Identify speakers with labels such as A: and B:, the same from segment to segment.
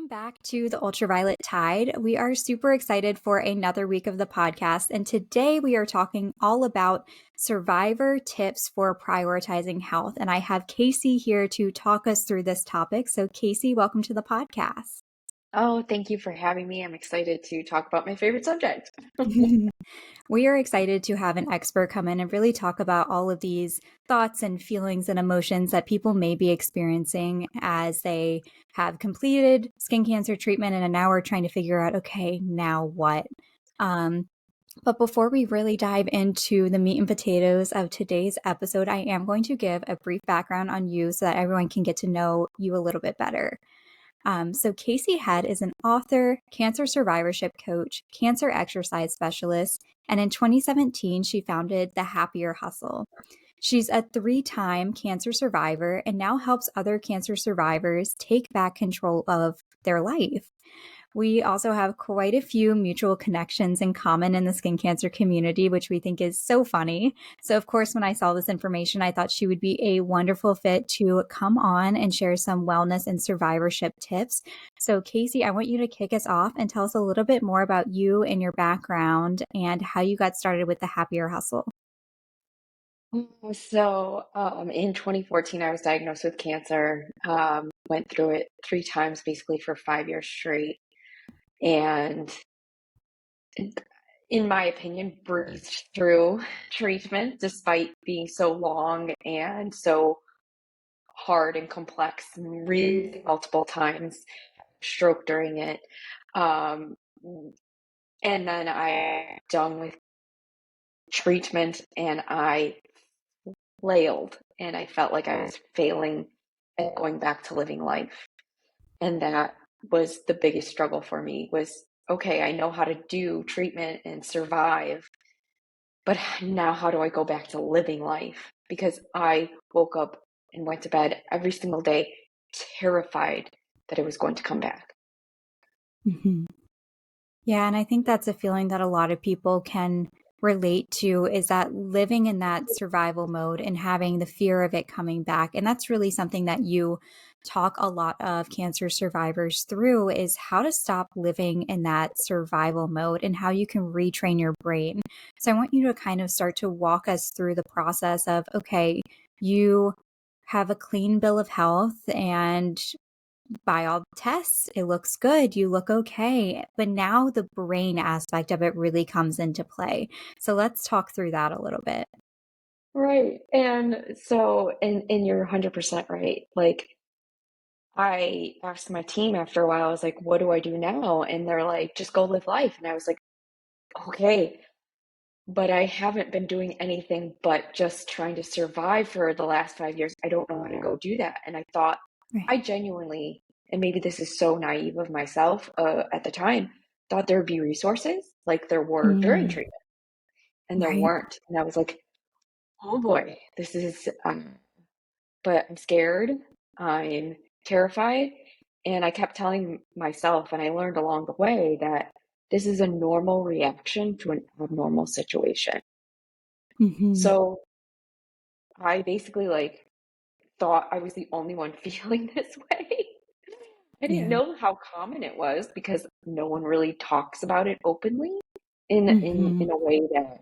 A: Welcome back to the Ultraviolet Tide. We are super excited for another week of the podcast, and today we are talking all about survivor tips for prioritizing health. And I have Casey here to talk us through this topic. So, Casey, welcome to the podcast.
B: Oh, thank you for having me. I'm excited to talk about my favorite subject.
A: We are excited to have an expert come in and really talk about all of these thoughts and feelings and emotions that people may be experiencing as they have completed skin cancer treatment and now are trying to figure out, okay, now what? But before we really dive into the meat and potatoes of today's episode, I am going to give a brief background on you so that everyone can get to know you a little bit better. So Casey Head is an author, cancer survivorship coach, cancer exercise specialist, and in 2017, she founded The Happier Hustle. She's a 3-time cancer survivor and now helps other cancer survivors take back control of their life. We also have quite a few mutual connections in common in the skin cancer community, which we think is so funny. So, of course, when I saw this information, I thought she would be a wonderful fit to come on and share some wellness and survivorship tips. So, Casey, I want you to kick us off and tell us a little bit more about you and your background and how you got started with the Happier Hustle.
B: So, in 2014, I was diagnosed with cancer. Went through it 3 times, basically for 5 years straight, and in my opinion, breezed through treatment despite being so long and so hard and complex, and really multiple times, stroke during it. Um, and then I done with treatment, and I flailed, and I felt like I was failing at going back to living life. And that was the biggest struggle for me was, okay, I know how to do treatment and survive, but now how do I go back to living life? Because I woke up and went to bed every single day terrified that it was going to come back.
A: Mm-hmm. Yeah, and I think that's a feeling that a lot of people can relate to, is that living in that survival mode and having the fear of it coming back. And that's really something that you talk a lot of cancer survivors through, is how to stop living in that survival mode and how you can retrain your brain. So I want you to kind of start to walk us through the process of, okay, you have a clean bill of health, and by all tests, it looks good. You look okay. But now the brain aspect of it really comes into play. So let's talk through that a little bit.
B: Right. And so, and you're 100% right. Like, I asked my team after a while, I was like, what do I do now? And they're like, just go live life. And I was like, okay, but I haven't been doing anything but just trying to survive for the last 5 years. I don't know how to go do that. And I thought,
A: Right.
B: I genuinely, and maybe this is so naive of myself at the time, thought there would be resources like there were during treatment, and there
A: Right.
B: weren't. And I was like, oh boy, this is, but I'm scared. I'm terrified. And I kept telling myself, and I learned along the way, that this is a normal reaction to an abnormal situation.
A: Mm-hmm.
B: So I basically thought I was the only one feeling this way. I didn't
A: Yeah.
B: know how common it was because no one really talks about it openly in
A: Mm-hmm.
B: in a way that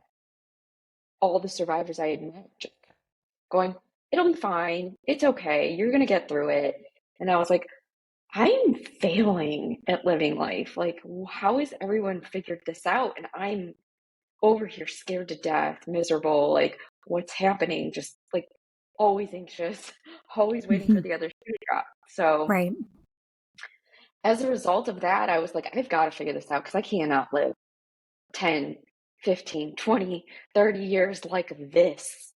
B: all the survivors I had met just going, it'll be fine. It's okay. You're gonna get through it. And I was like, I'm failing at living life. Like, how has everyone figured this out? And I'm over here scared to death, miserable. Like, what's happening? Just like always anxious, always waiting
A: Mm-hmm.
B: for the other shoe to drop. So,
A: Right.
B: as a result of that, I was like, I've got to figure this out because I cannot live 10, 15, 20, 30 years like this,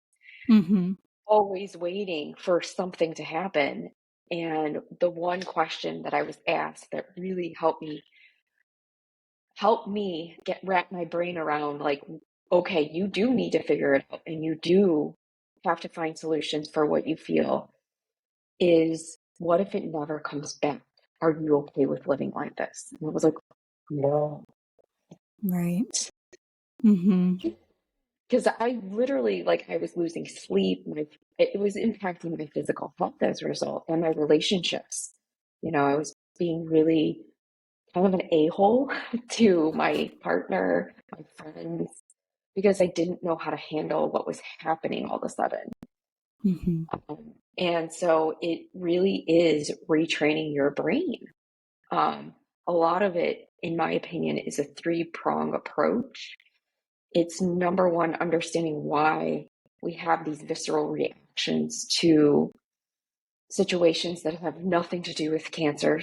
A: Mm-hmm.
B: always waiting for something to happen. And the one question that I was asked that really help me wrap my brain around, like, okay, you do need to figure it out and you do have to find solutions for what you feel, is what if it never comes back? Are you okay with living like this? And I was like, no.
A: Right. Mm-hmm.
B: Because I literally, like, I was losing sleep. It was impacting my physical health as a result, and my relationships. I was being really kind of an a-hole to my partner, my friends, because I didn't know how to handle what was happening all of a sudden.
A: Mm-hmm.
B: And so it really is retraining your brain. A lot of it, in my opinion, is a three-prong approach. It's number one, understanding why we have these visceral reactions to situations that have nothing to do with cancer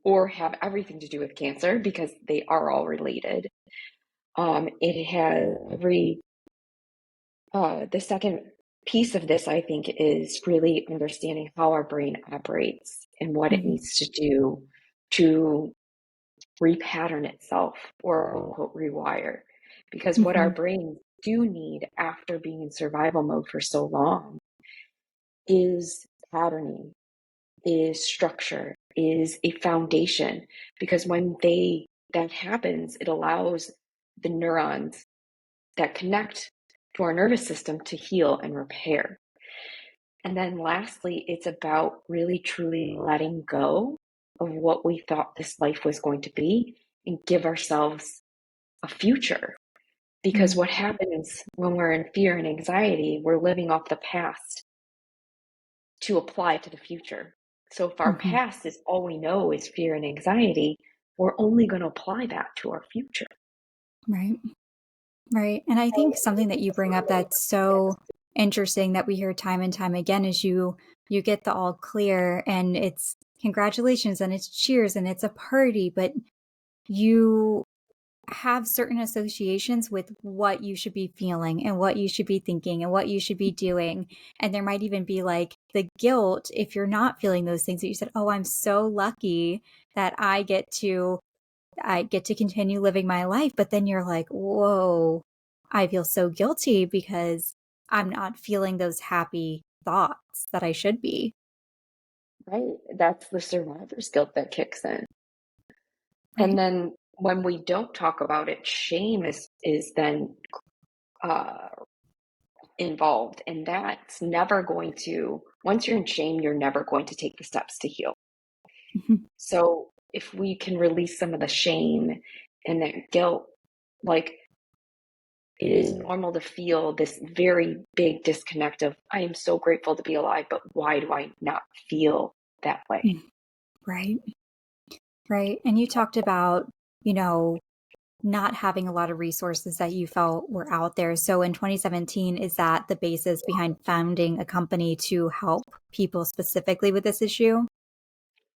B: or have everything to do with cancer because they are all related. It has the second piece of this, I think, is really understanding how our brain operates and what it
A: Mm-hmm.
B: needs to do to repattern itself or quote rewire. Because what our
A: Mm-hmm.
B: brains do need after being in survival mode for so long is patterning, is structure, is a foundation. Because when that happens, it allows the neurons that connect to our nervous system to heal and repair. And then lastly, it's about really truly letting go of what we thought this life was going to be and give ourselves a future. Because
A: Mm-hmm.
B: what happens when we're in fear and anxiety, we're living off the past to apply to the future. So if our
A: Mm-hmm.
B: past is all we know is fear and anxiety, we're only going to apply that to our future.
A: Right. Right. And I think something that you bring up that's so interesting that we hear time and time again is you get the all clear and it's congratulations and it's cheers and it's a party, but you have certain associations with what you should be feeling and what you should be thinking and what you should be doing. And there might even be like the guilt if you're not feeling those things that you said, "Oh, I'm so lucky that I get to continue living my life." But then you're like, "Whoa, I feel so guilty because I'm not feeling those happy thoughts that I should be."
B: Right? That's the survivor's guilt that kicks in. And
A: Right.
B: then when we don't talk about it, shame is then uh, involved, and that's never going to. Once you're in shame, you're never going to take the steps to heal.
A: Mhm.
B: So if we can release some of the shame and that guilt, like it is normal to feel this very big disconnect of I am so grateful to be alive, but why do I not feel that way?
A: Mm. Right. Right. And you talked about, you know, not having a lot of resources that you felt were out there. So in 2017, is that the basis behind founding a company to help people specifically with this issue?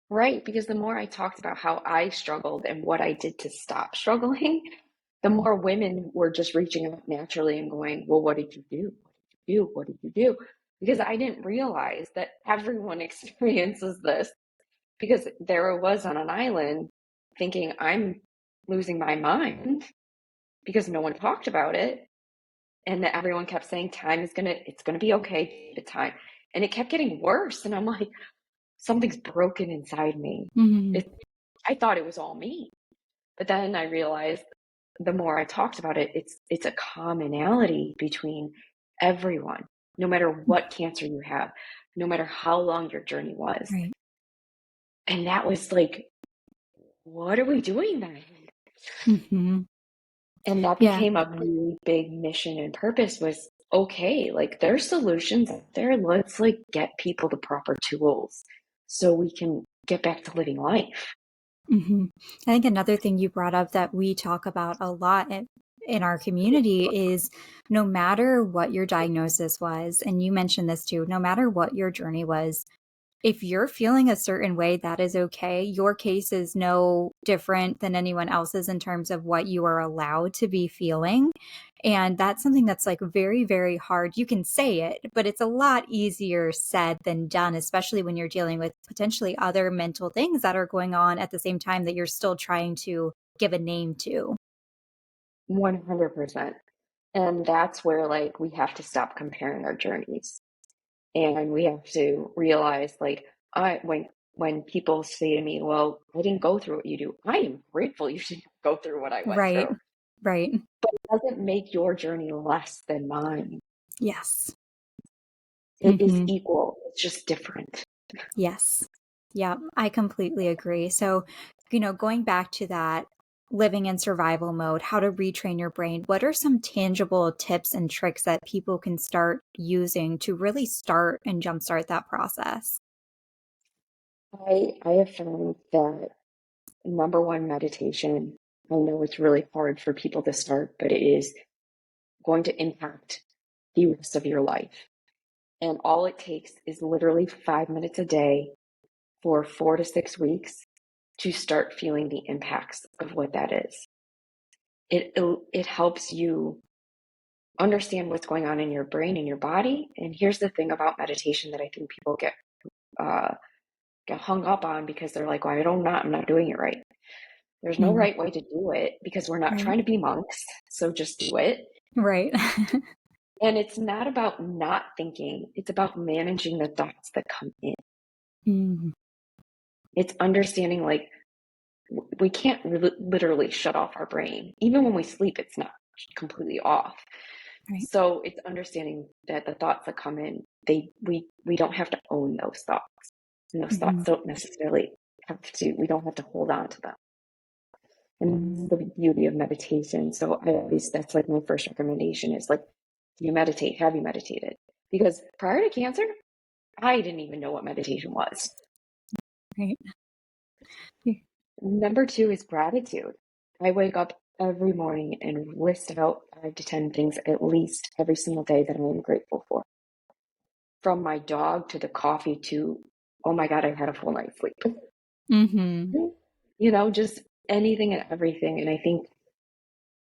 B: Right, because the more I talked about how I struggled and what I did to stop struggling, the more women were just reaching out naturally and going, well, what did you do? What did you do? What did you do? Because I didn't realize that everyone experiences this because there I was on an island thinking I'm losing my mind because no one talked about it. And that everyone kept saying it's gonna be okay, the time. And it kept getting worse. And I'm like, something's broken inside me.
A: Mhm.
B: It, I thought it was all me. But then I realized the more I talked about it, it's a commonality between everyone, no matter what cancer you have, no matter how long your journey was.
A: Right.
B: And that was like, what are we doing then?
A: Mhm.
B: And that
A: Yeah.
B: became a really big mission and purpose was okay, like there's solutions out there. Let's like get people the proper tools so we can get back to living life.
A: Mhm. I think another thing you brought up that we talk about a lot in our community is no matter what your diagnosis was, and you mentioned this too, no matter what your journey was, if you're feeling a certain way, that is okay. Your case is no different than anyone else's in terms of what you are allowed to be feeling. And that's something that's like very, very hard. You can say it, but it's a lot easier said than done, especially when you're dealing with potentially other mental things that are going on at the same time that you're still trying to give a name to.
B: 100%. And that's where like we have to stop comparing our journeys. And we have to realize like I when people say to me, well, I didn't go through what you do, I am grateful you didn't go through what I went
A: Right.
B: through.
A: Right.
B: It doesn't make your journey less than mine.
A: Yes.
B: It is
A: Hmm.
B: equal. It's just different.
A: Yes. Yeah, I completely agree. So, going back to that living in survival mode, how to retrain your brain, what are some tangible tips and tricks that people can start using to really start and jumpstart that process?
B: I have found that number one, meditation. I know it's really hard for people to start, but it is going to impact the rest of your life. And all it takes is literally 5 minutes a day for 4 to 6 weeks to start feeling the impacts of what that is. It helps you understand what's going on in your brain and your body. And here's the thing about meditation that I think people uh, get hung up on because they're like, "Well, I'm not doing it right." There's no
A: Mhm.
B: right way to do it because we're not
A: Right.
B: trying to be monks. So just do it.
A: Right.
B: And it's not about not thinking, it's about managing the thoughts that come in.
A: Mhm.
B: It's understanding like we can't literally shut off our brain. Even when we sleep, it's not completely off.
A: Right.
B: So it's understanding that the thoughts that come in, we don't have to own those thoughts. And those thoughts
A: Mhm.
B: don't necessarily we don't have to hold on to them. And the beauty of meditation. So I always, that's like my first recommendation is like, do you meditate? Have you meditated? Because prior to cancer, I didn't even know what meditation was.
A: Right. Yeah.
B: Number two is gratitude. I wake up every morning and list out 5 to 10 things at least every single day that I am grateful for. From my dog to the coffee to, oh my God, I had a full night's sleep.
A: Mhm.
B: Just anything and everything. And I think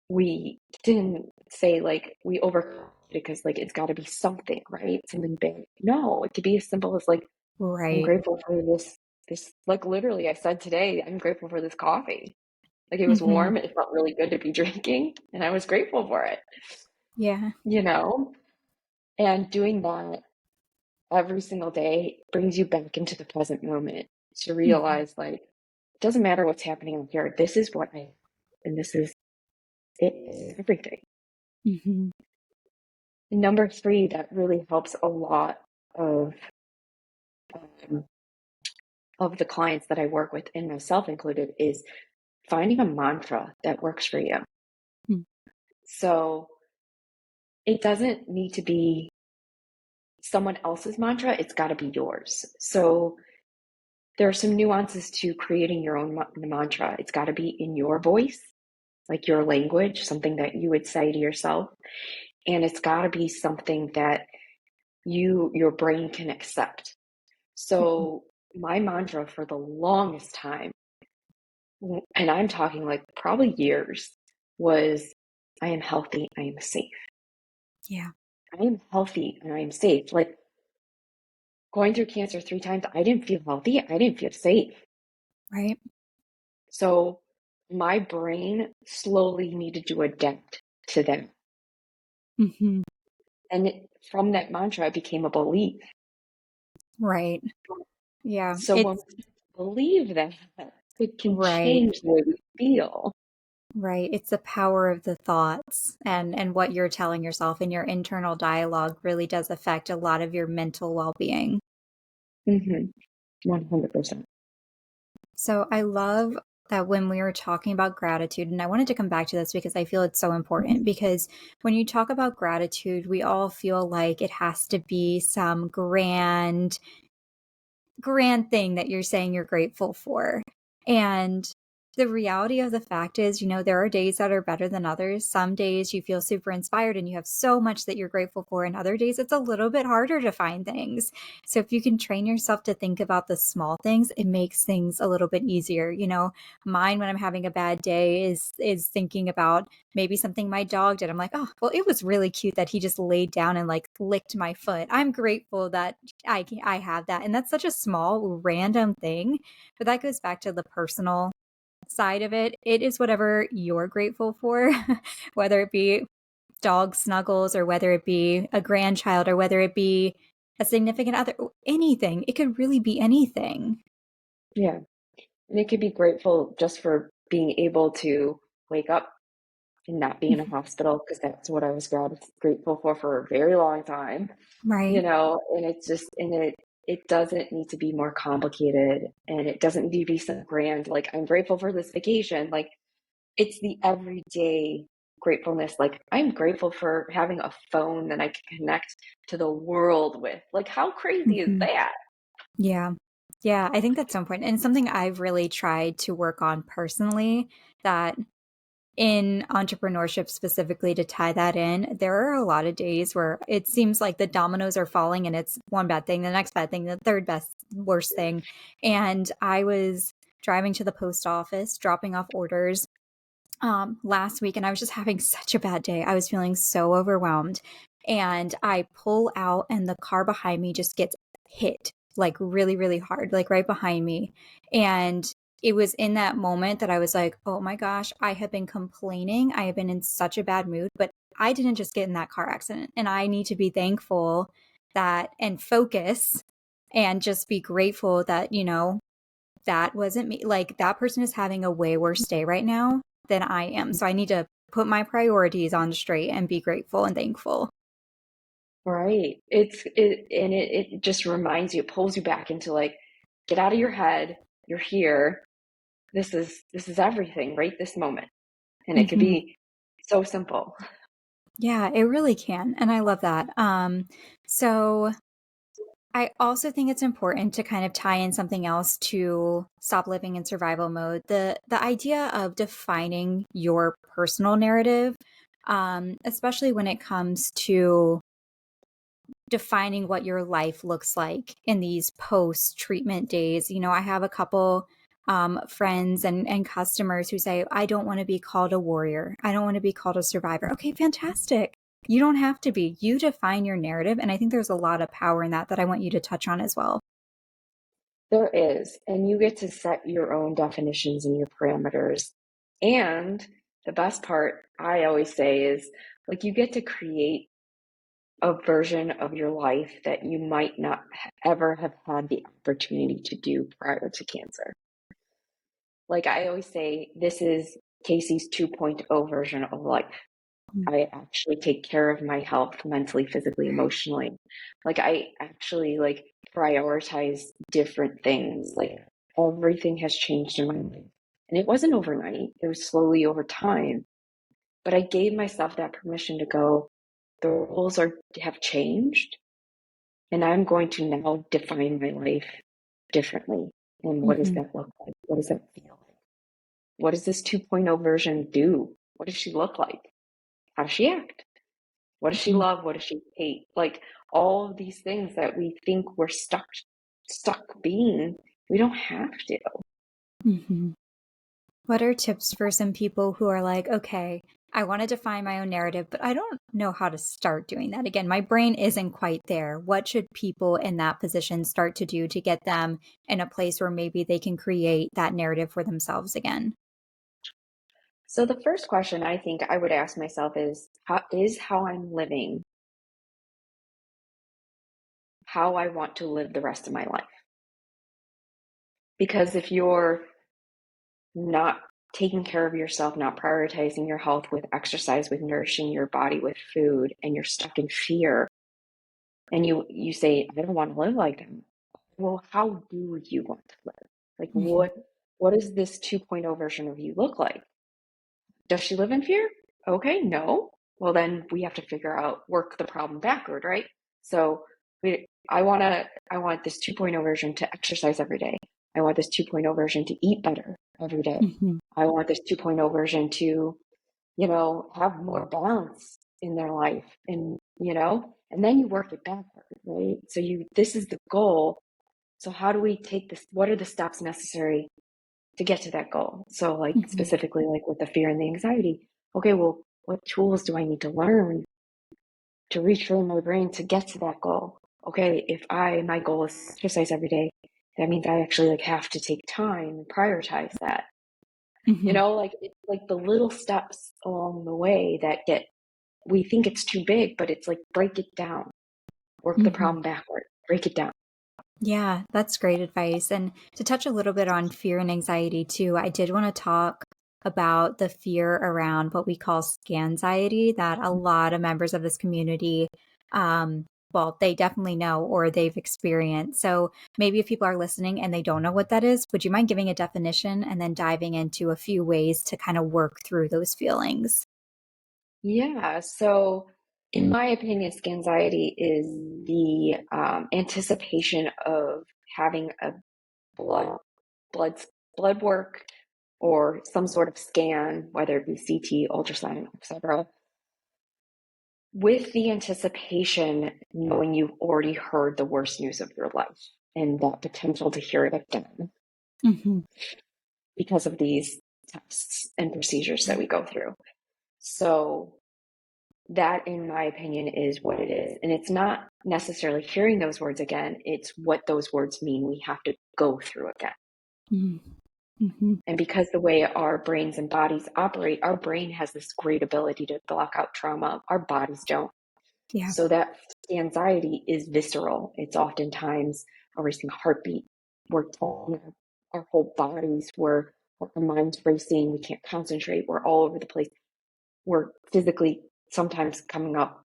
B: we didn't say like we over because like it's got to be something, right? Something big. No, it could be as simple as like I'm
A: Right.
B: grateful for this like literally I said today I'm grateful for this coffee. Like it was
A: Mhm.
B: warm, it felt really good to be drinking, and I was grateful for it,
A: Yeah.
B: you know? And doing that every single day brings you back into the present moment to
A: Mhm.
B: realize like it doesn't matter what's happening out here. This is what I and this is everything.
A: Mhm.
B: Number three, that really helps a lot of um, of the clients that I work with, and myself included, is finding a mantra that works for you.
A: Mm.
B: So it doesn't need to be someone else's mantra; it's got to be yours. So there are some nuances to creating your own mantra. It's got to be in your voice, like your language, something that you would say to yourself, and it's got to be something that your brain can accept.
A: Mhm.
B: So my mantra for the longest time, and I'm talking like probably years, was I am healthy, I am safe.
A: Yeah.
B: I am healthy and I am safe. Like going through cancer 3 times, I didn't feel healthy, I didn't feel safe.
A: Right.
B: So my brain slowly needed to adapt to that.
A: Mhm.
B: And from that mantra, it became a belief.
A: Right. Yeah.
B: So when we believe that, it can
A: Right.
B: change the way we feel.
A: Right. It's the power of the thoughts and what you're telling yourself, and your internal dialogue really does affect a lot of your mental well-being.
B: 100%.
A: So I love that when we were talking about gratitude, and I wanted to come back to this because I feel it's so important, because when you talk about gratitude, we all feel like it has to be some grand thing that you're saying you're grateful for. And the reality of the fact is, there are days that are better than others. Some days you feel super inspired and you have so much that you're grateful for, and other days it's a little bit harder to find things. So if you can train yourself to think about the small things, it makes things a little bit easier. Mine when I'm having a bad day is thinking about maybe something my dog did. I'm like, "Oh, well, it was really cute that he just laid down and like licked my foot. I'm grateful that I have that." And that's such a small random thing, but that goes back to the personal side of it. It is whatever you're grateful for, whether it be dog snuggles or whether it be a grandchild or whether it be a significant other, anything. It could really be anything.
B: Yeah. And it could be grateful just for being able to wake up and not be in a hospital because that's what I was grateful for a very long time,
A: Right.
B: and it doesn't need to be more complicated, and it doesn't need to be so grand. Like, I'm grateful for this vacation. Like, it's the everyday gratefulness. Like, I'm grateful for having a phone that I can connect to the world with. Like, how crazy is
A: Hmm.
B: that?
A: Yeah. Yeah, I think that's so important. And something I've really tried to work on personally, that in entrepreneurship specifically, to tie that in, there are a lot of days where it seems like the dominoes are falling and it's one bad thing, the next bad thing, the third best, worst thing. And I was driving to the post office, dropping off orders last week, and I was just having such a bad day. I was feeling so overwhelmed. And I pull out, and the car behind me just gets hit like really, really hard, like right behind me. And it was in that moment that I was like, oh my gosh, I have been complaining. I have been in such a bad mood, but I didn't just get in that car accident. And I need to be thankful that and focus and just be grateful that, that wasn't me. Like, that person is having a way worse day right now than I am. So I need to put my priorities on straight and be grateful and thankful.
B: Right. It just reminds you, it pulls you back into like, get out of your head. You're here. This is everything right this moment. And it could
A: Hmm.
B: be so simple.
A: Yeah, it really can. And I love that. So I also think it's important to kind of tie in something else to stop living in survival mode. The idea of defining your personal narrative, especially when it comes to defining what your life looks like in these post treatment days. I have a couple friends and customers who say, I don't want to be called a warrior. I don't want to be called a survivor. Okay, fantastic. You don't have to be. You define your narrative. And I think there's a lot of power in that I want you to touch on as well.
B: There is, and you get to set your own definitions and your parameters. And the best part, I always say, is like you get to create a version of your life that you might not ever have had the opportunity to do prior to cancer. Like I always say, this is Casey's 2.0 version of life. I actually take care of my health mentally, physically, emotionally. Like I actually like prioritize different things. Like everything has changed in my life. And it wasn't overnight. It was slowly over time. But I gave myself that permission to go, the rules have changed, and I'm going to now define my life differently. And what does
A: Hmm.
B: that look like? What does that feel like? What does this 2.0 version do? What does she look like? How does she act? What does she
A: Hmm.
B: love? What does she hate? Like all of these things that we think we're stuck being, we don't have to.
A: Hmm. What are tips for some people who are like, okay, I want to define my own narrative, but I don't know how to start doing that? Again, my brain isn't quite there. What should people in that position start to do to get them in a place where maybe they can create that narrative for themselves again?
B: So the first question I think I would ask myself is how I'm living, how I want to live the rest of my life. Because if you're not taking care of yourself, not prioritizing your health with exercise, with nourishing your body with food, and you're stuck in fear, and you say, I don't want to live like that. Well, how do you want to live? Like
A: Hmm.
B: what does this 2.0 version of you look like? Does she live in fear? Okay, no. Well, then we have to figure out, work the problem backward, right? So I want this 2.0 version to exercise every day. I want this 2.0 version to eat better every day.
A: Hmm.
B: I want this 2.0 version to, have more balance in their life and then you work it backward, right? So this is the goal. So how do we take this? What are the steps necessary to get to that goal? So like
A: Hmm.
B: specifically like with the fear and the anxiety, okay, well, what tools do I need to learn to retrain my brain to get to that goal? Okay, if my goal is exercise every day, that means I actually like have to take time and prioritize that.
A: Hmm.
B: Like it's like the little steps along the way that we think it's too big, but it's like break it down, work the
A: Hmm.
B: problem backward, break it down.
A: Yeah, that's great advice. And to touch a little bit on fear and anxiety too, I did want to talk about the fear around what we call scanxiety that a lot of members of this community well, they definitely know or they've experienced. So maybe if people are listening and they don't know what that is, would you mind giving a definition and then diving into a few ways to kind of work through those feelings?
B: Yeah. So, in my opinion, anxiety is the anticipation of having a blood blood blood work or some sort of scan, whether it be CT, ultrasound, etc., with the anticipation, knowing you've already heard the worst news of your life and that potential to hear it again
A: Hmm.
B: because of these tests and procedures that we go through. So that, in my opinion, is what it is. And it's not necessarily hearing those words again, it's what those words mean we have to go through again.
A: Mm-hmm.
B: And because the way our brains and bodies operate, our brain has this great ability to block out trauma, our bodies don't.
A: Yeah.
B: So that anxiety is visceral. It's oftentimes a racing heartbeat. We're telling our whole bodies, our mind's racing, we can't concentrate, we're all over the place. We're physically sometimes coming up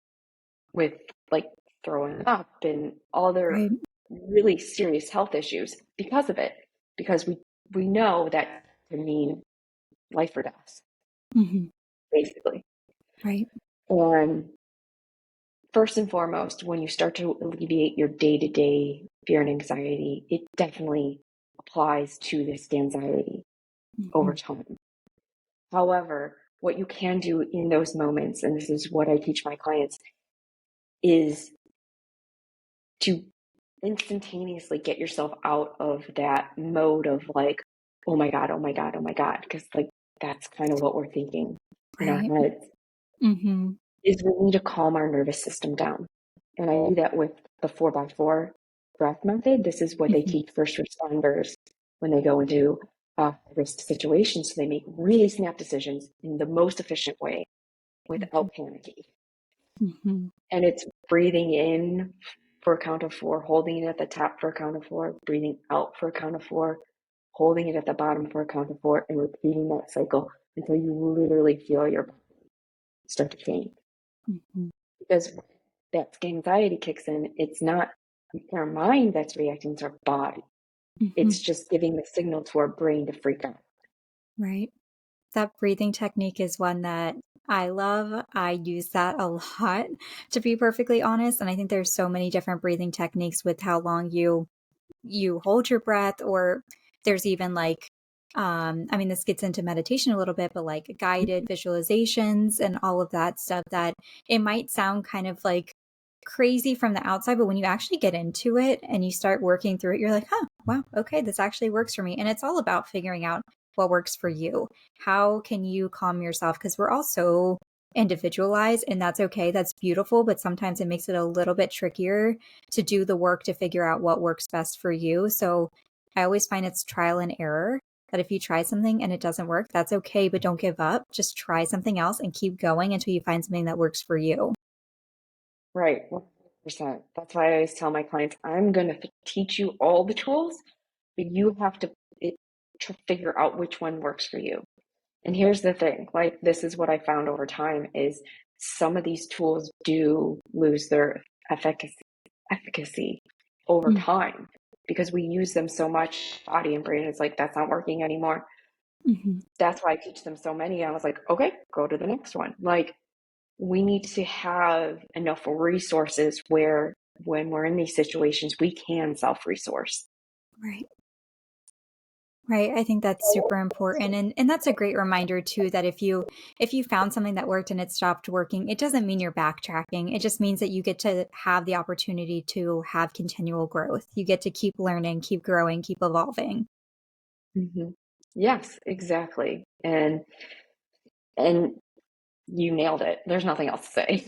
B: with like throwing up and other
A: Right.
B: really serious health issues because of it, because we know that can mean life or death,
A: Hmm.
B: basically.
A: Right.
B: And first and foremost, when you start to alleviate your day-to-day fear and anxiety, it definitely applies to this anxiety
A: Hmm.
B: over time. However, what you can do in those moments, and this is what I teach my clients, is to instantaneously get yourself out of that mode of like, oh my God, oh my God, oh my God. Because like that's kind of what we're thinking in our
A: Right.
B: heads,
A: Hmm.
B: is we need to calm our nervous system down. And I do that with the 4x4 breath method. This is what they
A: Hmm.
B: teach first responders when they go into risk situations. So they make really snap decisions in the most efficient way
A: Hmm.
B: without panicking.
A: Hmm.
B: And it's breathing in for a count of four, holding it at the top for a count of four, breathing out for a count of four, holding it at the bottom for a count of four, and repeating that cycle until you literally feel your body start to change.
A: Hmm.
B: Because that anxiety kicks in, it's not our mind that's reacting to our body.
A: Hmm.
B: It's just giving the signal to our brain to freak out.
A: Right. That breathing technique is one that I love. I use that a lot, to be perfectly honest. And I think there's so many different breathing techniques with how long you hold your breath, or there's even like I mean, this gets into meditation a little bit, but like guided visualizations and all of that stuff that it might sound kind of like crazy from the outside, but when you actually get into it and you start working through it, you're like, huh, wow, okay, this actually works for me. And it's all about figuring out what works for you. How can you calm yourself? Because we're all so individualized, and that's okay. That's beautiful. But sometimes it makes it a little bit trickier to do the work to figure out what works best for you. So I always find it's trial and error. That if you try something and it doesn't work, that's okay, but don't give up. Just try something else and keep going until you find something that works for you.
B: Right. 100%. That's why I always tell my clients, I'm going to teach you all the tools, but you have to figure out which one works for you. And here's the thing, like this is what I found over time is some of these tools do lose their efficacy over time because we use them so much. Body and brain is like, that's not working anymore.
A: Mm-hmm.
B: That's why I teach them so many. I was like, okay, go to the next one. Like we need to have enough resources where when we're in these situations, we can self-resource.
A: Right. Right. I think that's super important. And that's a great reminder too that if you found something that worked and it stopped working, it doesn't mean you're backtracking. It just means that you get to have the opportunity to have continual growth. You get to keep learning, keep growing, keep evolving.
B: Mm-hmm. Yes, exactly. And you nailed it. There's nothing else to say.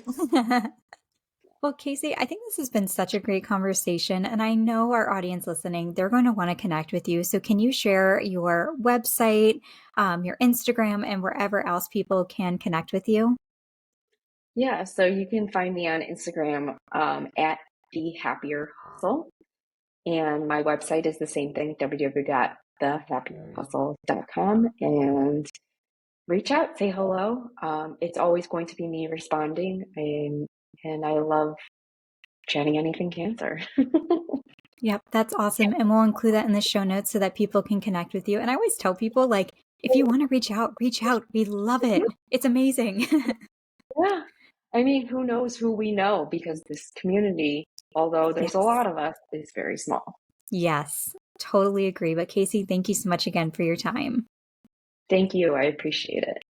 A: Well, Casey, I think this has been such a great conversation, and I know our audience listening, they're going to want to connect with you. So, can you share your website, your Instagram, and wherever else people can connect with you?
B: Yeah, so you can find me on Instagram at the Happier Hustle, and my website is the same thing, www.thehappierhustle.com, and reach out, say hello. It's always going to be me responding, and I love chatting anything cancer.
A: Yep, that's awesome. And we'll include that in the show notes so that people can connect with you. And I always tell people, like, if you want to reach out, reach out. We love it. It's amazing.
B: Yeah. I mean, who knows who we know, because this community, although there's a
A: Yes.
B: lot of us, is very small.
A: Yes, totally agree. But Casey, thank you so much again for your time.
B: Thank you. I appreciate it.